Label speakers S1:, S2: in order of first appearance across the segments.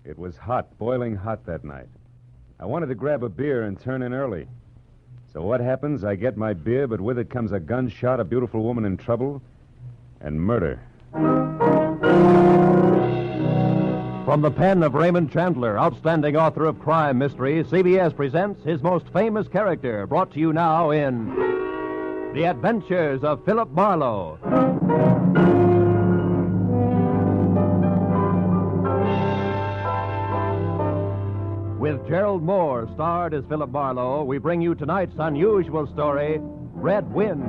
S1: It was hot, boiling hot that night. I wanted to grab a beer and turn in early. So what happens? I get my beer, but with it comes a gunshot, a beautiful woman in trouble, and murder.
S2: From the pen of Raymond Chandler, outstanding author of crime mystery, CBS presents his most famous character, brought to you now in The Adventures of Philip Marlowe. With Gerald Moore starred as Philip Marlowe, we bring you tonight's unusual story, Red Wind.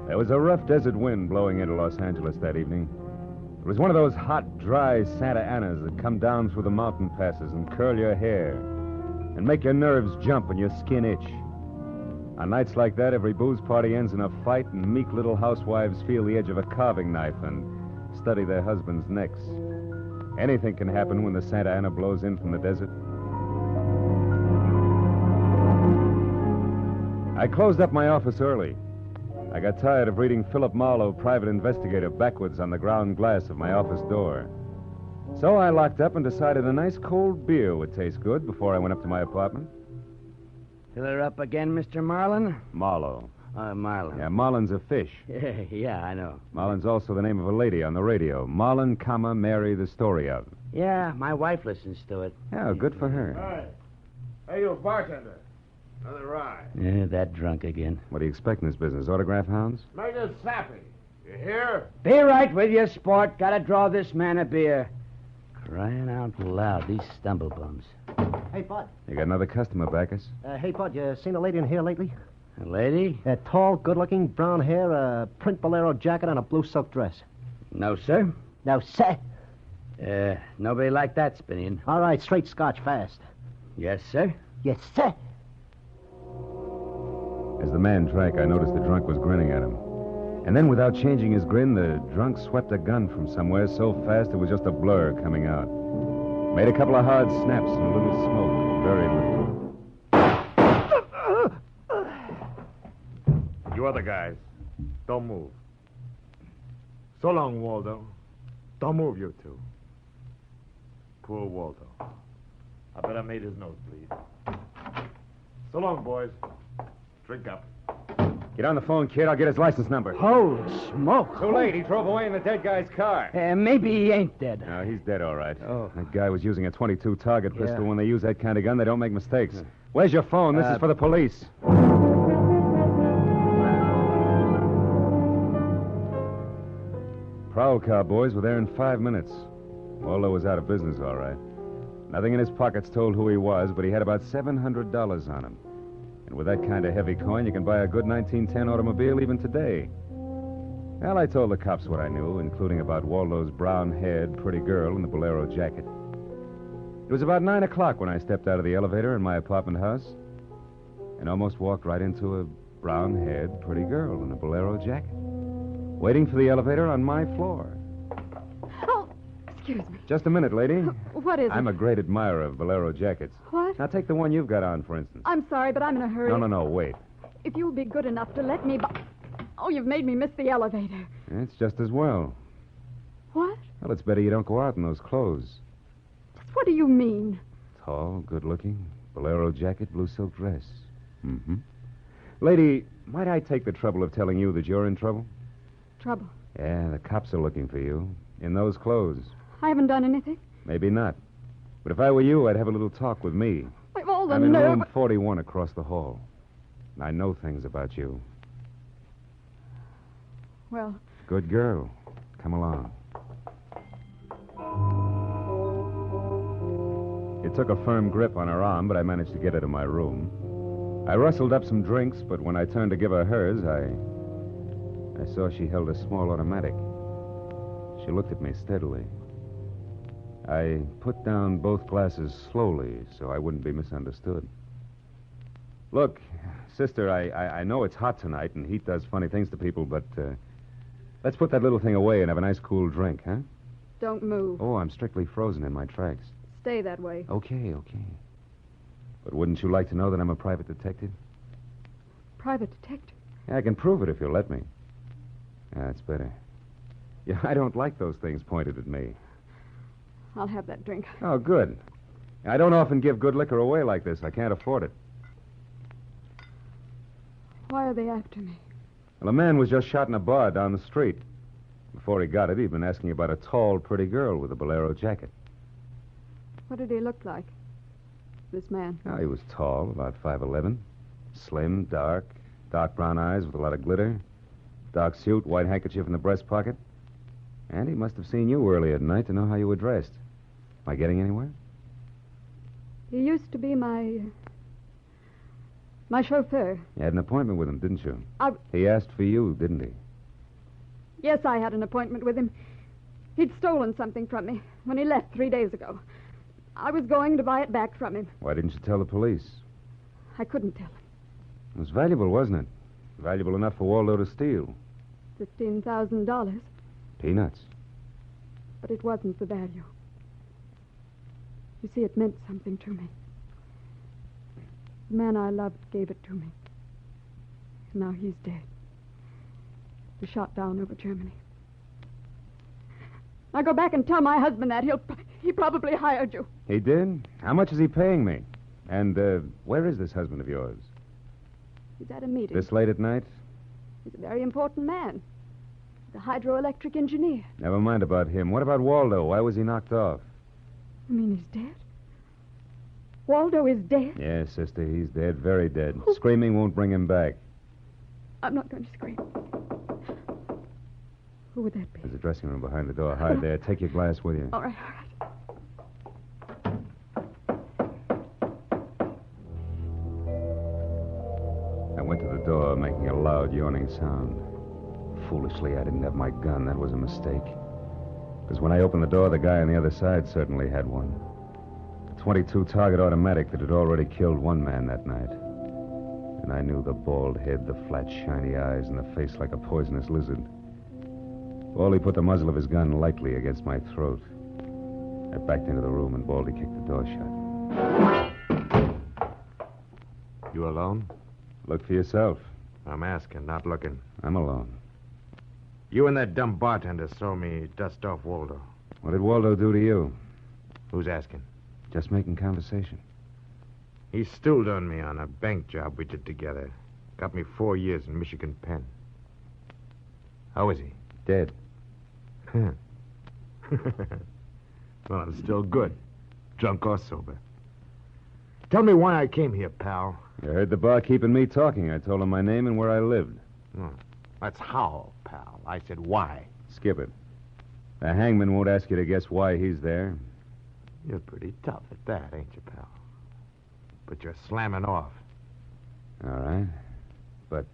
S1: There was a rough desert wind blowing into Los Angeles that evening. It was one of those hot, dry Santa Anas that come down through the mountain passes and curl your hair and make your nerves jump and your skin itch. On nights like that, every booze party ends in a fight, and meek little housewives feel the edge of a carving knife and study their husbands' necks. Anything can happen when the Santa Ana blows in from the desert. I closed up my office early. I got tired of reading Philip Marlowe, private investigator, backwards on the ground glass of my office door. So I locked up and decided a nice cold beer would taste good before I went up to my apartment.
S3: Fill her up again, Mr. Marlin?
S1: Marlowe.
S3: Marlin.
S1: Yeah, Marlin's a fish.
S3: Yeah, I know.
S1: Marlin's also the name of a lady on the radio. Marlin, Mary, the story of.
S3: Yeah, my wife listens to it.
S1: Yeah, good for her.
S4: Hey. Hey, you bartender. Another rye.
S3: Yeah, that drunk again.
S1: What do you expect in this business? Autograph hounds?
S4: Make it snappy. You hear?
S3: Be right with you, sport. Gotta draw this man a beer. Crying out loud, these stumblebums.
S5: Hey, Bud.
S1: You got another customer, Bacchus?
S5: Hey, Bud, you seen a lady in here lately?
S3: A lady?
S5: Tall, good-looking, brown hair, a print bolero jacket, and a blue silk dress.
S3: No, sir.
S5: No, sir.
S3: Nobody like that, Spinian.
S5: All right, straight scotch, fast.
S3: Yes, sir.
S5: Yes, sir.
S1: As the man drank, I noticed the drunk was grinning at him. And then, without changing his grin, the drunk swept a gun from somewhere so fast it was just a blur coming out. Made a couple of hard snaps and a little smoke. Very little.
S4: You other guys, don't move. So long, Waldo. Don't move, you two. Poor Waldo. I bet I made his nose bleed. So long, boys. Drink up.
S1: Get on the phone, kid. I'll get his license number.
S3: Holy smoke.
S1: Too late. He drove away in the dead guy's car.
S3: Maybe he ain't dead.
S1: No, he's dead, all right.
S3: Oh.
S1: That guy was using a .22 target pistol.
S3: Yeah.
S1: When they use that kind of gun, they don't make mistakes. Where's your phone? This is for the police. Prowl car boys were there in 5 minutes. Waldo was out of business, all right. Nothing in his pockets told who he was, but he had about $700 on him. And with that kind of heavy coin, you can buy a good 1910 automobile even today. Well, I told the cops what I knew, including about Waldo's brown-haired, pretty girl in the bolero jacket. It was about 9 o'clock when I stepped out of the elevator in my apartment house and almost walked right into a brown-haired, pretty girl in a bolero jacket, waiting for the elevator on my floor.
S6: Oh, excuse me.
S1: Just a minute, lady.
S6: What is it?
S1: I'm a great admirer of bolero jackets.
S6: What?
S1: Now, take the one you've got on, for instance.
S6: I'm sorry, but I'm in a hurry.
S1: No, wait.
S6: If you'll be good enough to let me... Oh, you've made me miss the elevator.
S1: It's just as well.
S6: What?
S1: Well, it's better you don't go out in those clothes.
S6: What do you mean?
S1: Tall, good-looking, bolero jacket, blue silk dress. Mm-hmm. Lady, might I take the trouble of telling you that you're in trouble?
S6: Trouble.
S1: Yeah, the cops are looking for you. In those clothes.
S6: I haven't done anything.
S1: Maybe not. But if I were you, I'd have a little talk with me.
S6: I've all the
S1: I'm in
S6: nerve...
S1: room 41 across the hall. I know things about you.
S6: Well...
S1: Good girl. Come along. It took a firm grip on her arm, but I managed to get her to my room. I rustled up some drinks, but when I turned to give her hers, I saw she held a small automatic. She looked at me steadily. I put down both glasses slowly so I wouldn't be misunderstood. Look, sister, I know it's hot tonight, and heat does funny things to people, but let's put that little thing away and have a nice cool drink, huh?
S6: Don't move.
S1: Oh, I'm strictly frozen in my tracks.
S6: Stay that way.
S1: Okay. But wouldn't you like to know that I'm a private detective?
S6: Private detective?
S1: Yeah, I can prove it if you'll let me. Yeah, that's better. Yeah, I don't like those things pointed at me.
S6: I'll have that drink.
S1: Oh, good. I don't often give good liquor away like this. I can't afford it.
S6: Why are they after me?
S1: Well, a man was just shot in a bar down the street. Before he got it, he'd been asking about a tall, pretty girl with a bolero jacket.
S6: What did he look like? This man.
S1: Oh, he was tall, about 5'11". Slim, dark brown eyes with a lot of glitter. Dark suit, white handkerchief in the breast pocket. And he must have seen you earlier tonight to know how you were dressed. Am I getting anywhere?
S6: He used to be my chauffeur.
S1: You had an appointment with him, didn't you?
S6: I-
S1: He asked for you, didn't he?
S6: Yes, I had an appointment with him. He'd stolen something from me when he left 3 days ago. I was going to buy it back from him.
S1: Why didn't you tell the police?
S6: I couldn't tell him.
S1: It was valuable, wasn't it? Valuable enough for Waldo to steal.
S6: $15,000.
S1: Peanuts.
S6: But it wasn't the value. You see, it meant something to me. The man I loved gave it to me. And now he's dead. He was shot down over Germany. Now go back and tell my husband that. He probably hired you.
S1: He did? How much is he paying me? And where is this husband of yours?
S6: He's at a meeting.
S1: This late at night?
S6: He's a very important man. The hydroelectric engineer.
S1: Never mind about him. What about Waldo? Why was he knocked off?
S6: You mean he's dead? Waldo is dead?
S1: Yes, sister, he's dead, very dead. Screaming won't bring him back.
S6: I'm not going to scream. Who would that be?
S1: There's a dressing room behind the door. Hide there. Take your glass with you.
S6: All right.
S1: I went to the door, making a loud, yawning sound. Foolishly, I didn't have my gun. That was a mistake. Because when I opened the door, the guy on the other side certainly had one. A .22 target automatic that had already killed one man that night. And I knew the bald head, the flat, shiny eyes, and the face like a poisonous lizard. Baldy put the muzzle of his gun lightly against my throat. I backed into the room, and Baldy kicked the door shut.
S4: You alone?
S1: Look for yourself.
S4: I'm asking, not looking.
S1: I'm alone.
S4: You and that dumb bartender saw me dust off Waldo.
S1: What did Waldo do to you?
S4: Who's asking?
S1: Just making conversation.
S4: He stooled on me on a bank job we did together. Got me 4 years in Michigan Penn. How is he?
S1: Dead.
S4: Well, I'm still good. Drunk or sober. Tell me why I came here, pal.
S1: You heard the barkeep and me talking. I told him my name and where I lived.
S4: Oh, that's how, pal. I said why.
S1: Skip it. The hangman won't ask you to guess why he's there.
S4: You're pretty tough at that, ain't you, pal? But you're slamming off.
S1: All right. But,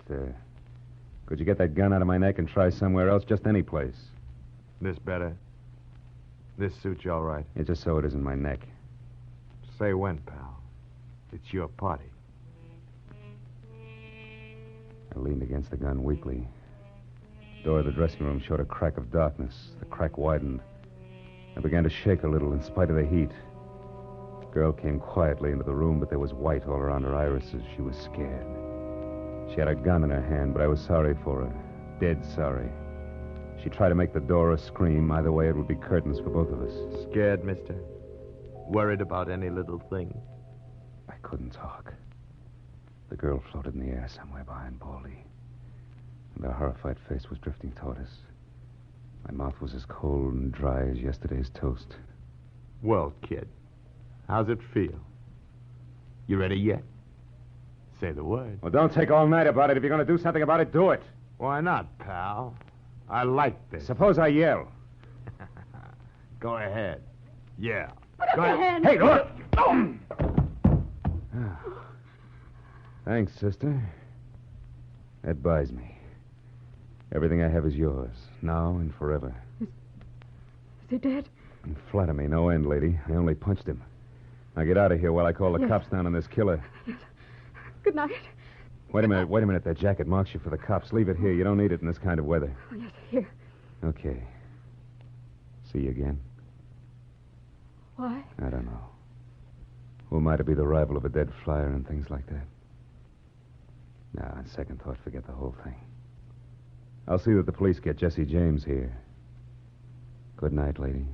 S1: could you get that gun out of my neck and try somewhere else? Just any place.
S4: This better? This suits you all right?
S1: Yeah, just so it isn't my neck.
S4: Say when, pal. It's your party.
S1: I leaned against the gun weakly. The door of the dressing room showed a crack of darkness. The crack widened. I began to shake a little in spite of the heat. The girl came quietly into the room, but there was white all around her irises. She was scared. She had a gun in her hand, but I was sorry for her. Dead sorry. She tried to make the door a scream. Either way, it would be curtains for both of us.
S4: Scared, mister? Worried about any little thing?
S1: I couldn't talk. The girl floated in the air somewhere behind Baldy. And her horrified face was drifting toward us. My mouth was as cold and dry as yesterday's toast.
S4: Well, kid, how's it feel? You ready yet? Say the word.
S1: Well, don't take all night about it. If you're going to do something about it, do it.
S4: Why not, pal? I like this.
S1: Suppose I yell.
S4: Go ahead. Yeah.
S6: Put up
S4: Go
S6: your
S4: ahead.
S6: hand.
S1: Hey, look! Thanks, sister. That buys me. Everything I have is yours, now and forever.
S6: Is he dead?
S1: And flatter me, no end, lady. I only punched him. Now get out of here while I call the
S6: Yes.
S1: cops down on this killer.
S6: Good night.
S1: Wait a minute. That jacket marks you for the cops. Leave it here. You don't need it in this kind of weather.
S6: Oh, yes, here.
S1: Okay. See you again?
S6: Why?
S1: I don't know. Who am I to be the rival of a dead flyer and things like that? Nah, on second thought, forget the whole thing. I'll see that the police get Jesse James here. Good night, lady.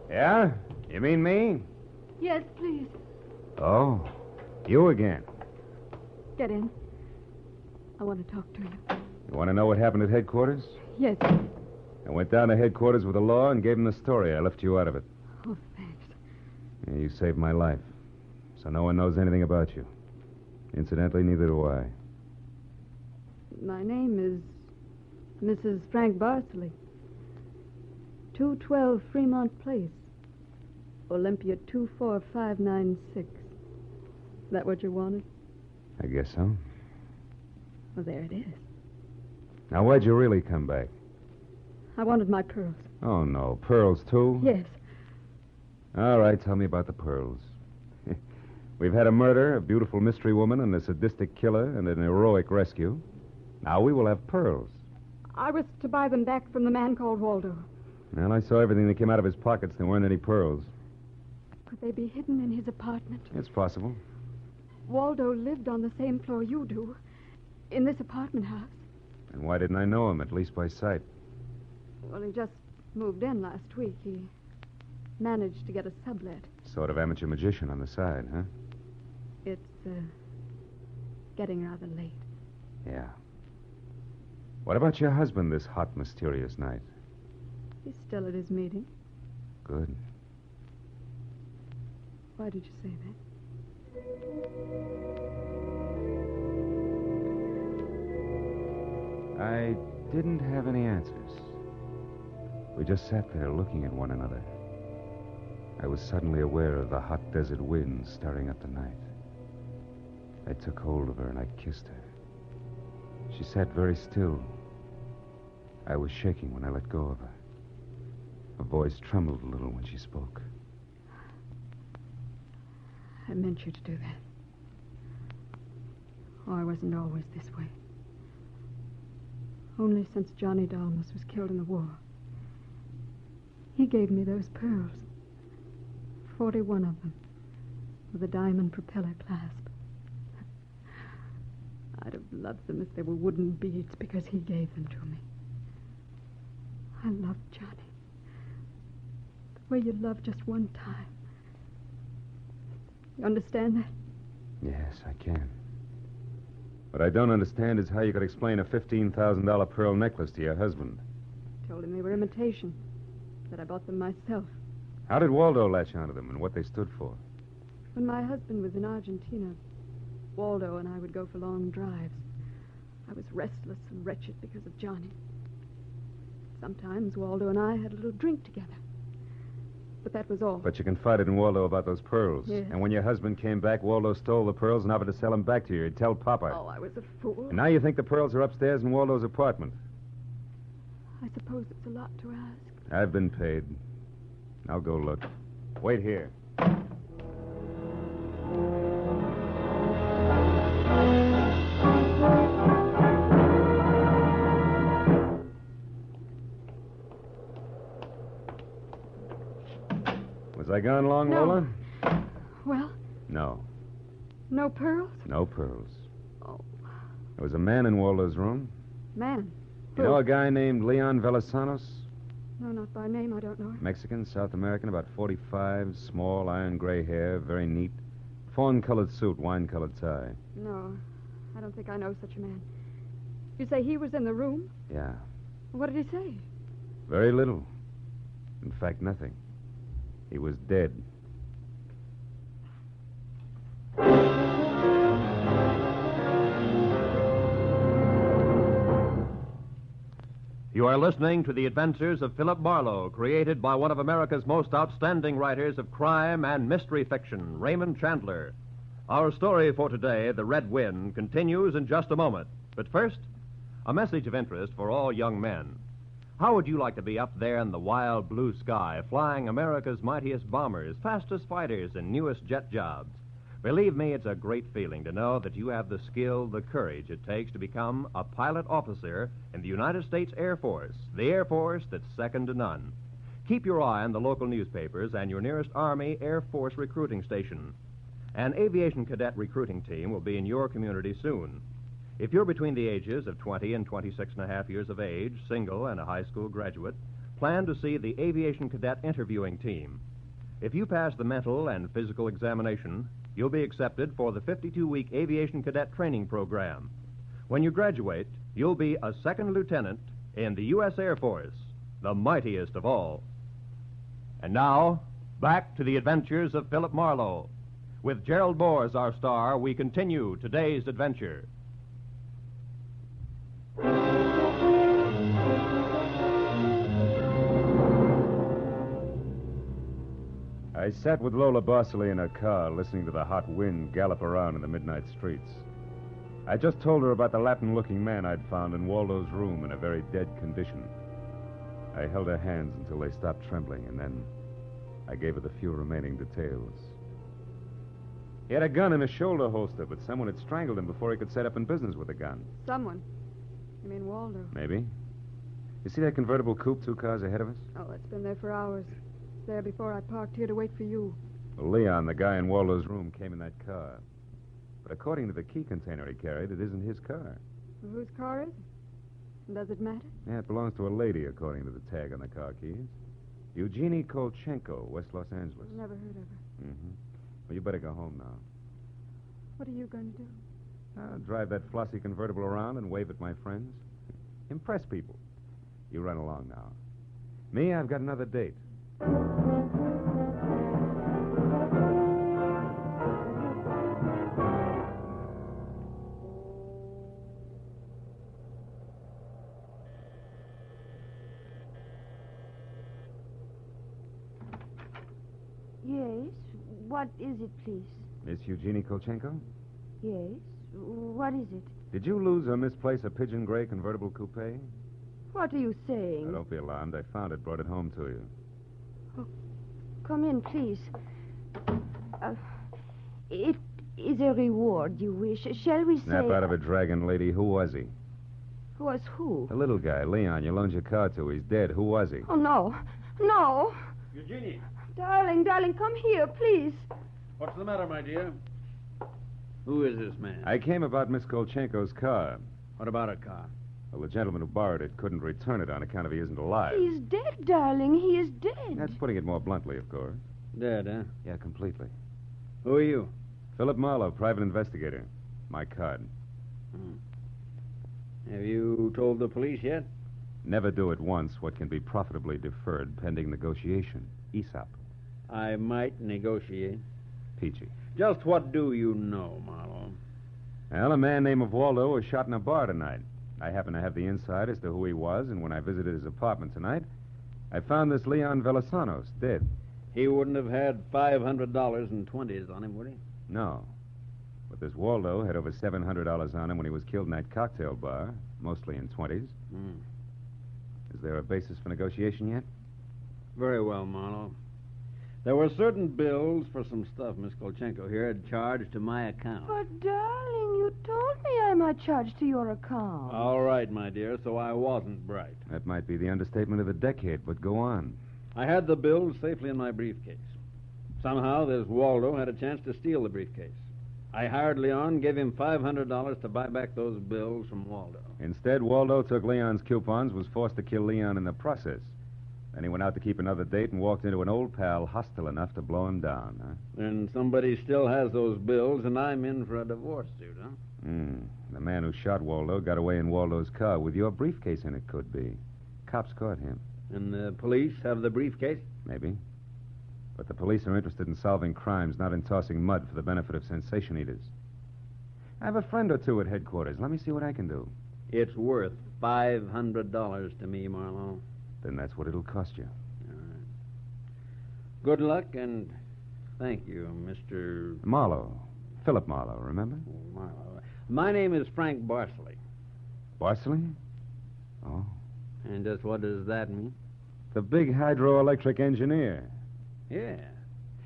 S1: Yeah? You mean me?
S6: Yes, please.
S1: Oh, you again.
S6: Get in. I want to talk to you.
S1: You want to know what happened at headquarters?
S6: Yes.
S1: I went down to headquarters with the law and gave them the story. I left you out of it.
S6: Oh, thanks.
S1: Yeah, you saved my life. So no one knows anything about you. Incidentally, neither do I.
S6: My name is Mrs. Frank Barsley. 212 Fremont Place. Olympia 24596. That what you wanted?
S1: I guess so.
S6: Well, there it is.
S1: Now, why'd you really come back?
S6: I wanted my pearls.
S1: Oh, no. Pearls, too?
S6: Yes.
S1: All right, tell me about the pearls. We've had a murder, a beautiful mystery woman, and a sadistic killer, and an heroic rescue. Now we will have pearls.
S6: I was to buy them back from the man called Waldo.
S1: Well, I saw everything that came out of his pockets. There weren't any pearls.
S6: Could they be hidden in his apartment?
S1: It's possible.
S6: Waldo lived on the same floor you do, in this apartment house.
S1: And why didn't I know him, at least by sight?
S6: Well, he just moved in last week. He managed to get a sublet.
S1: Sort of amateur magician on the side, huh?
S6: It's, getting rather late.
S1: Yeah. What about your husband this hot, mysterious night?
S6: He's still at his meeting.
S1: Good.
S6: Why did you say that?
S1: I didn't have any answers. We just sat there looking at one another. I was suddenly aware of the hot desert wind stirring up the night. I took hold of her and I kissed her. She sat very still. I was shaking when I let go of her. Her voice trembled a little when she spoke.
S6: I meant you to do that. Oh, I wasn't always this way. Only since Johnny Dalmas was killed in the war. He gave me those pearls. 41 of them. With a diamond propeller clasp. I'd have loved them if they were wooden beads because he gave them to me. I loved Johnny. The way you love just one time. You understand that?
S1: Yes, I can. What I don't understand is how you could explain a $15,000 pearl necklace to your husband.
S6: Told him they were imitation. That I bought them myself.
S1: How did Waldo latch onto them and what they stood for?
S6: When my husband was in Argentina, Waldo and I would go for long drives. I was restless and wretched because of Johnny. Sometimes Waldo and I had a little drink together. But that was all.
S1: But you confided in Waldo about those pearls.
S6: Yes.
S1: And when your husband came back, Waldo stole the pearls and offered to sell them back to you. He'd tell Papa.
S6: Oh, I was a fool.
S1: And now you think the pearls are upstairs in Waldo's apartment.
S6: I suppose it's a lot to ask.
S1: I've been paid. I'll go look. Wait here. Was I gone long,
S6: No.
S1: Lola?
S6: Well,
S1: No.
S6: no pearls?
S1: No pearls.
S6: Oh,
S1: There was a man in Waldo's room.
S6: man.
S1: You know a guy named Leon Velasanos?
S6: No, not by name. I don't know him.
S1: Mexican, South American, about 45, small, iron gray hair, very neat. Fawn-colored suit, wine-colored tie.
S6: No, I don't think I know such a man. You say he was in the room?
S1: Yeah.
S6: What did he say?
S1: Very little. In fact, nothing. He was dead.
S2: You are listening to The Adventures of Philip Marlowe, created by one of America's most outstanding writers of crime and mystery fiction, Raymond Chandler. Our story for today, The Red Wind, continues in just a moment. But first, a message of interest for all young men. How would you like to be up there in the wild blue sky, flying America's mightiest bombers, fastest fighters, and newest jet jobs? Believe me, it's a great feeling to know that you have the skill, the courage it takes to become a pilot officer in the United States Air Force, the Air Force that's second to none. Keep your eye on the local newspapers and your nearest Army Air Force recruiting station. An aviation cadet recruiting team will be in your community soon. If you're between the ages of 20 and 26 and a half years of age, single and a high school graduate, plan to see the aviation cadet interviewing team. If you pass the mental and physical examination, you'll be accepted for the 52-week aviation cadet training program. When you graduate, you'll be a second lieutenant in the U.S. Air Force, the mightiest of all. And now, back to the adventures of Philip Marlowe. With Gerald Moore as our star, we continue today's adventure.
S1: I sat with Lola Barsley in her car, listening to the hot wind gallop around in the midnight streets. I just told her about the Latin-looking man I'd found in Waldo's room in a very dead condition. I held her hands until they stopped trembling, and then I gave her the few remaining details. He had a gun in a shoulder holster, but someone had strangled him before he could set up in business with a gun.
S6: Someone? You mean Waldo?
S1: Maybe. You see that convertible coupe 2 cars ahead of us?
S6: Oh, it's been there for hours. It's there before I parked here to wait for you.
S1: Well, Leon, the guy in Waldo's room, came in that car. But according to the key container he carried, it isn't his car.
S6: Well, whose car is it? And does it matter?
S1: Yeah, it belongs to a lady, according to the tag on the car keys. Eugenie Kolchenko, West Los Angeles.
S6: Never heard of her.
S1: Mm-hmm. Well, you better go home now.
S6: What are you going to do?
S1: I'll drive that flossy convertible around and wave at my friends. Impress people. You run along now. Me, I've got another date.
S7: Yes. What is it, please?
S1: Miss Eugenie Kolchenko?
S7: Yes. What is it?
S1: Did you lose or misplace a pigeon gray convertible coupe?
S7: What are you saying?
S1: Now, don't be alarmed. I found it, brought it home to you.
S7: Come in, please. It is a reward you wish. Shall we say...
S1: Snap out of it, dragon lady. Who was he?
S7: Who was who?
S1: The little guy, Leon. You loaned your car to. He's dead. Who was he?
S7: Oh, no. No.
S8: Eugenie,
S7: Darling, come here, please.
S8: what's the matter, my dear? Who is this man?
S1: I came about Miss Kolchenko's car.
S8: What about a car?
S1: Well, the gentleman who borrowed it couldn't return it on account of he isn't alive.
S7: He's dead, darling. He is dead.
S1: That's putting it more bluntly, of course.
S8: Dead, huh?
S1: Yeah, completely.
S8: Who are you?
S1: Philip Marlowe, private investigator. My card.
S8: Have you told the police yet?
S1: Never do at once what can be profitably deferred pending negotiation. Aesop.
S8: I might negotiate.
S1: Peachy.
S8: Just what do you know, Marlowe?
S1: Well, a man named Waldo was shot in a bar tonight. I happen to have the inside as to who he was, and when I visited his apartment tonight, I found this Leon Velasanos dead.
S8: He wouldn't have had $500 in 20s on him, would he?
S1: No. But this Waldo had over $700 on him when he was killed in that cocktail bar, mostly in 20s. Is there a basis for negotiation yet?
S8: Very well, Marlowe. There were certain bills for some stuff Miss Kolchenko here had charged to my account.
S7: But, darling, you told me I might charge to your account.
S8: All right, my dear, so I wasn't bright.
S1: That might be the understatement of the decade, but go on.
S8: I had the bills safely in my briefcase. Somehow, this Waldo had a chance to steal the briefcase. I hired Leon, gave him $500 to buy back those bills from Waldo.
S1: Instead, Waldo took Leon's coupons, was forced to kill Leon in the process. Then he went out to keep another date and walked into an old pal hostile enough to blow him down, huh?
S8: And somebody still has those bills, and I'm in for a divorce suit, huh?
S1: The man who shot Waldo got away in Waldo's car with your briefcase in it, could be. Cops caught him.
S8: And the police have the briefcase?
S1: Maybe. But the police are interested in solving crimes, not in tossing mud for the benefit of sensation eaters. I have a friend or two at headquarters. Let me see what I can do.
S8: It's worth $500 to me, Marlowe.
S1: Then that's what it'll cost you.
S8: All right. Good luck, and thank you, Mr.
S1: Marlowe. Philip Marlowe, remember?
S8: Marlowe. My name is Frank Barsley.
S1: Barsley? Oh.
S8: And just what does that mean?
S1: The big hydroelectric engineer.
S8: Yeah.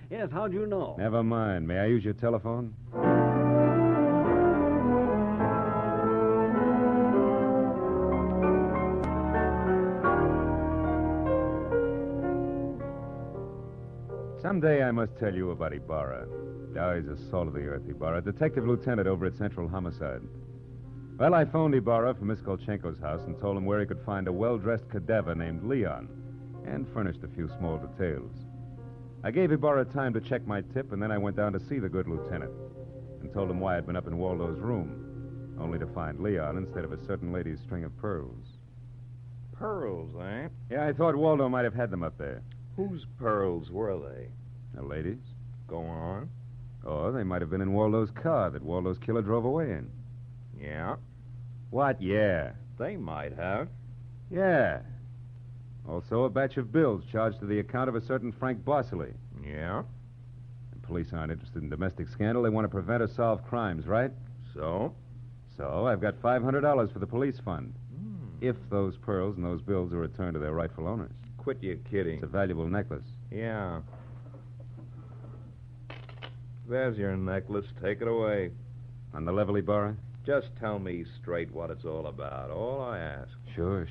S8: Yes, how'd you know?
S1: Never mind. May I use your telephone? Someday I must tell you about Ibarra. Oh, he's a soul of the earth, Ibarra. Detective lieutenant over at Central Homicide. Well, I phoned Ibarra from Miss Kolchenko's house and told him where he could find a well-dressed cadaver named Leon, and furnished a few small details. I gave Ibarra time to check my tip, and then I went down to see the good lieutenant and told him why I'd been up in Waldo's room, only to find Leon instead of a certain lady's string of pearls.
S9: Pearls, eh?
S1: Yeah, I thought Waldo might have had them up there.
S9: Whose pearls were they?
S1: The ladies?
S9: Go on.
S1: Or they might have been in Waldo's car that Waldo's killer drove away in.
S9: Yeah,
S1: What? Yeah.
S9: they might have.
S1: Yeah. Also, a batch of bills charged to the account of a certain Frank Bosley.
S9: Yeah,
S1: The police aren't interested in domestic scandal. They want to prevent or solve crimes, right?
S9: so?
S1: So I've got $500 for the police fund.
S9: Hmm.
S1: If those pearls and those bills are returned to their rightful owners.
S9: Quit your kidding.
S1: It's a valuable necklace.
S9: Yeah. There's your necklace. Take it away.
S1: On the level, Ibarra?
S9: Just tell me straight what it's all about. All I ask.
S1: Sure.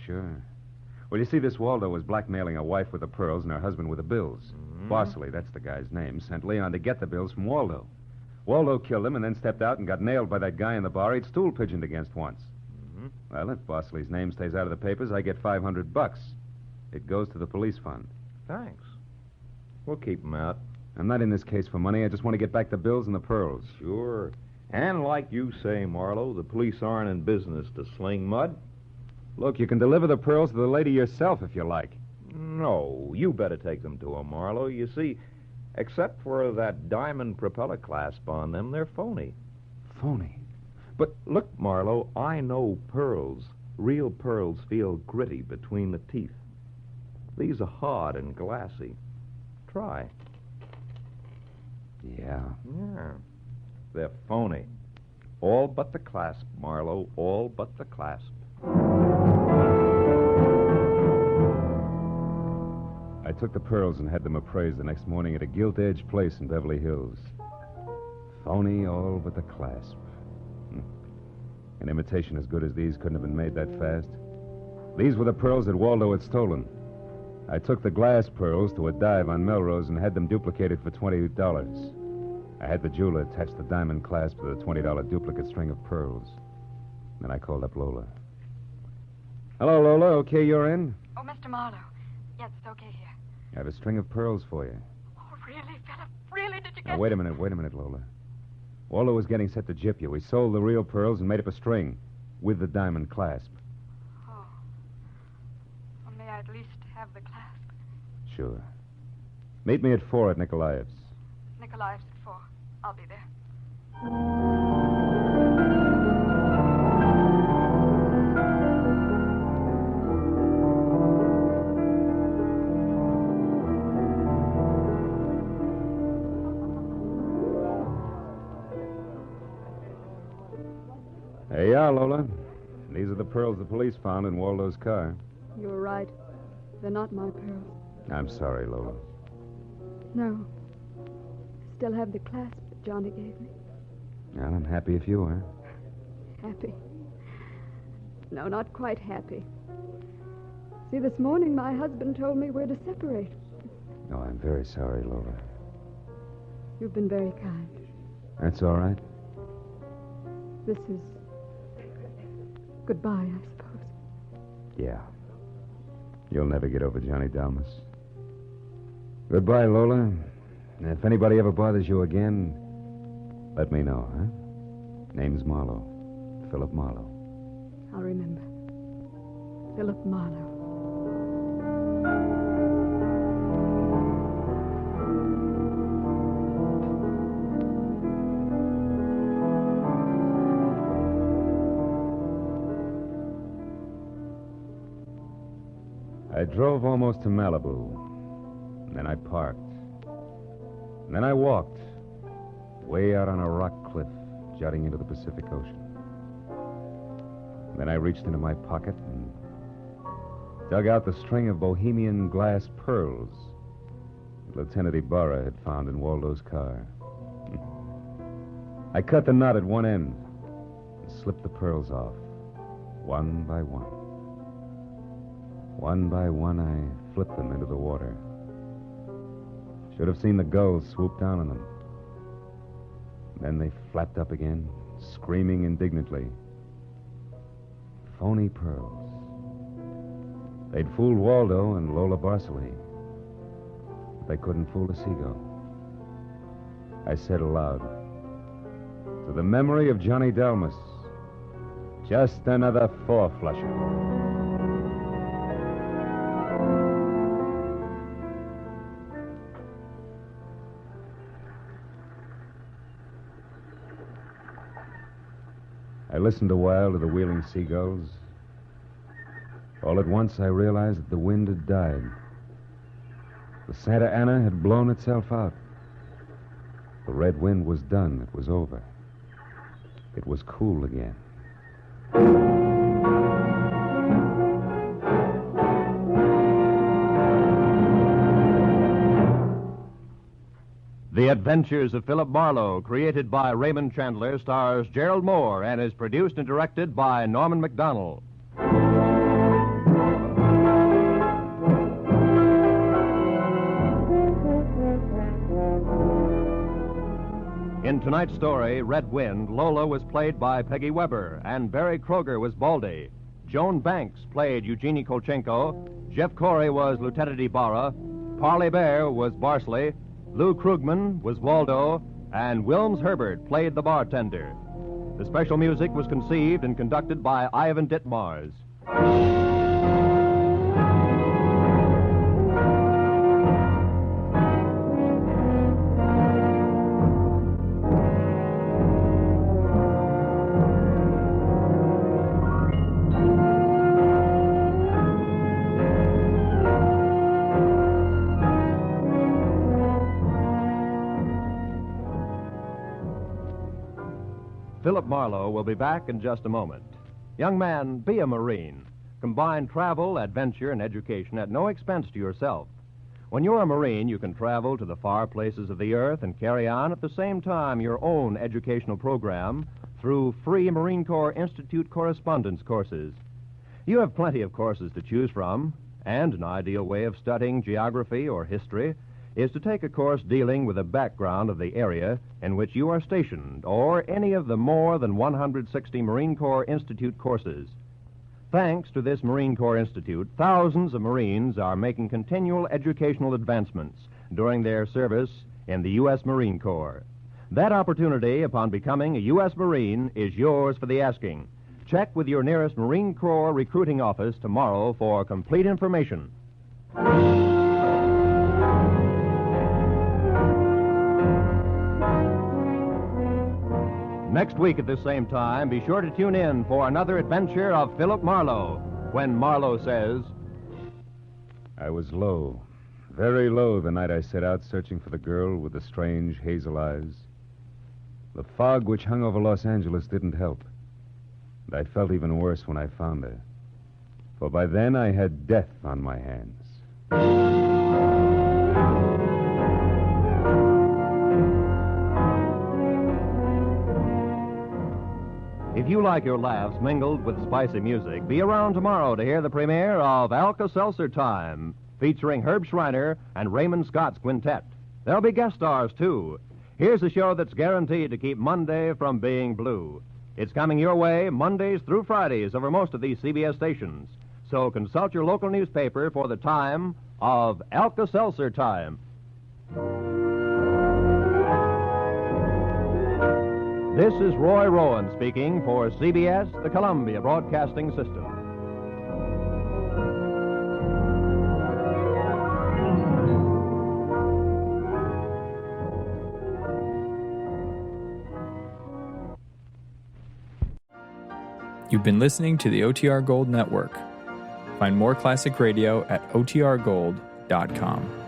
S1: Well, you see, this Waldo was blackmailing a wife with the pearls and her husband with the bills. Bosley, that's the guy's name, sent Leon to get the bills from Waldo. Waldo killed him and then stepped out and got nailed by that guy in the bar he'd stool pigeoned against once. Well, if Bosley's name stays out of the papers, I get $500. It goes to the police fund.
S9: Thanks. We'll keep 'em out.
S1: I'm not in this case for money. I just want to get back the bills and the pearls.
S9: Sure. And like you say, Marlowe, the police aren't in business to sling mud.
S1: Look, you can deliver the pearls to the lady yourself if you like.
S9: No, you better take them to her, Marlowe. You see, except for that diamond propeller clasp on them, they're phony.
S1: Phony.
S9: But look, Marlowe, I know pearls. Real pearls feel gritty between the teeth. These are hard and glassy. Try.
S1: Yeah.
S9: Yeah. They're phony. All but the clasp, Marlowe. All but the clasp.
S1: I took the pearls and had them appraised the next morning at a gilt-edged place in Beverly Hills. Phony all but the clasp. An imitation as good as these couldn't have been made that fast. These were the pearls that Waldo had stolen. I took the glass pearls to a dive on Melrose and had them duplicated for $20. I had the jeweler attach the diamond clasp to the $20 duplicate string of pearls. Then I called up Lola. Hello, Lola. Okay, you're in?
S6: Oh, Mr. Marlowe. Yes, it's okay here.
S1: I have a string of pearls for you.
S6: Oh, really, Philip? Really? Did you
S1: Now,
S6: get...
S1: wait a minute, Lola. Waldo was getting set to gyp you. We sold the real pearls and made up a string with the diamond clasp.
S6: Oh. Well, may I at least have the clasp?
S1: Sure. Meet me at 4 at Nikolaev's.
S6: Nikolaev's at 4. I'll be there.
S1: Hey, yeah, Lola. These are the pearls the police found in Waldo's car.
S6: You were right. They're not my pearls.
S1: I'm sorry, Lola.
S6: No. I still have the clasp that Johnny gave me.
S1: Well, I'm happy if you are.
S6: Happy. No, not quite happy. See, this morning my husband told me we're to separate.
S1: Oh, I'm very sorry, Lola.
S6: You've been very kind.
S1: That's all right.
S6: This is goodbye, I suppose.
S1: Yeah. You'll never get over Johnny Dalmas. Goodbye, Lola. And if anybody ever bothers you again, let me know, huh? Name's Marlowe. Philip Marlowe.
S6: I'll remember. Philip Marlowe.
S1: I drove almost to Malibu. And then I parked. And then I walked. Way out on a rock cliff, jutting into the Pacific Ocean. And then I reached into my pocket and dug out the string of Bohemian glass pearls that Lieutenant Ibarra had found in Waldo's car. I cut the knot at one end and slipped the pearls off, one by one. One by one, I flipped them into the water. Should have seen the gulls swoop down on them. Then they flapped up again, screaming indignantly. Phony pearls. They'd fooled Waldo and Lola Barsley, but they couldn't fool a seagull. I said aloud, to the memory of Johnny Delmas, just another four-flusher. I listened a while to the wheeling seagulls. All at once, I realized that the wind had died. The Santa Ana had blown itself out. The red wind was done. It was over. It was cool again.
S2: The Adventures of Philip Marlowe, created by Raymond Chandler, stars Gerald Moore and is produced and directed by Norman MacDonald. In tonight's story, Red Wind, Lola was played by Peggy Weber, and Barry Kroger was Baldy. Joan Banks played Eugenie Kolchenko. Jeff Corey was Lieutenant Ibarra. Parley Bear was Barsley. Lou Krugman was Waldo, and Wilms Herbert played the bartender. The special music was conceived and conducted by Ivan Ditmars. Philip Marlowe will be back in just a moment. Young man, be a Marine. Combine travel, adventure, and education at no expense to yourself. When you're a Marine, you can travel to the far places of the earth and carry on at the same time your own educational program through free Marine Corps Institute correspondence courses. You have plenty of courses to choose from, and an ideal way of studying geography or history is to take a course dealing with the background of the area in which you are stationed, or any of the more than 160 Marine Corps Institute courses. Thanks to this Marine Corps Institute, thousands of Marines are making continual educational advancements during their service in the U.S. Marine Corps. That opportunity, upon becoming a U.S. Marine, is yours for the asking. Check with your nearest Marine Corps recruiting office tomorrow for complete information. Next week at the same time, be sure to tune in for another adventure of Philip Marlowe, when Marlowe says,
S1: I was low, very low the night I set out searching for the girl with the strange hazel eyes. The fog which hung over Los Angeles didn't help. And I felt even worse when I found her. For by then I had death on my hands.
S2: If you like your laughs mingled with spicy music, be around tomorrow to hear the premiere of Alka-Seltzer Time, featuring Herb Schreiner and Raymond Scott's quintet. There'll be guest stars, too. Here's a show that's guaranteed to keep Monday from being blue. It's coming your way Mondays through Fridays over most of these CBS stations. So consult your local newspaper for the time of Alka-Seltzer Time. This is Roy Rowan speaking for CBS, the Columbia Broadcasting System.
S10: You've been listening to the OTR Gold Network. Find more classic radio at otrgold.com.